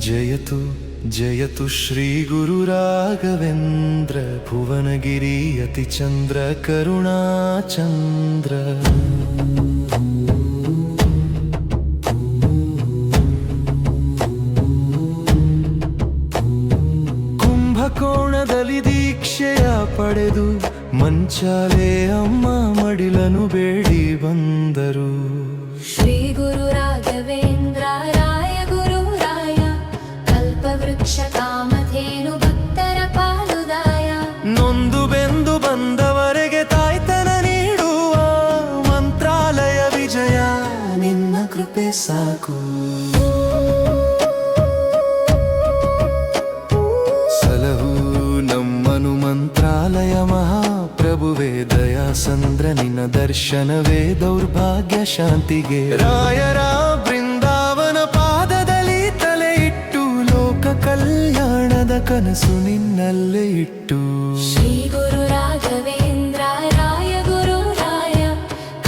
जयतु जयतु श्री गुरु राघवेंद्र भुवनगिरि यतिचंद्र करुणाचंद्र। ಕುಂಭಕೋಣದಲ್ಲಿ ದೀಕ್ಷೆಯ ಪಡೆದು ಮಂಚಾಲೆ ಅಮ್ಮ ಮಡಿಲನು ಬೇಡಿ ಬಂದರು। ಶ್ರೀ ಗುರು ರಾಘವೇಂದ್ರ ರಾಯ ಗುರು ರಾಯ ಕಲ್ಪವೃಕ್ಷ ಕಾಮಧೇನು ಭಕ್ತರ ಪಾಲುದಾಯ। ನೊಂದು ಬೆಂದು ಬಂದವರೆಗೆ ತಾಯ್ತನ ನೀಡುವ ಮಂತ್ರಾಲಯ ವಿಜಯ ನಿನ್ನ ಕೃಪೆ ಸಾಕು। ಸಲಹು ನಮ್ಮನು ಮಂತ್ರಾಲಯ ಮಹಾಪ್ರಭುವೇ ದಯಾಸಂದ್ರ ನಿನ್ನ ದರ್ಶನವೇ ದೌರ್ಭಾಗ್ಯ ಶಾಂತಿಗೆ। ರಾಯರ ಬೃಂದಾವನ ಪಾದದಲ್ಲಿ ತಲೆ ಇಟ್ಟು ಲೋಕ ಕಲ್ಯಾಣದ ಕನಸು ನಿನ್ನಲ್ಲೇ ಇಟ್ಟು। ಶ್ರೀ ಗುರು ರಾಘವೇಂದ್ರ ರಾಯ ಗುರು ರಾಯ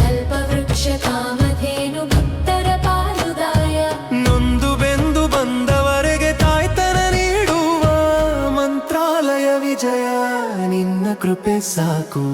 ಕಲ್ಪವೃಕ್ಷ ಕಾಮಧೇನು ಭಕ್ತರ ಪಾಲುದಾಯ। ನೊಂದು ಬೆಂದು ಬಂದವರೆಗೆ ತಾಯ್ತನ ನೀಡುವ ಮಂತ್ರಾಲಯ ವಿಜಯ ನಿನ್ನ ಕೃಪೆ ಸಾಕು।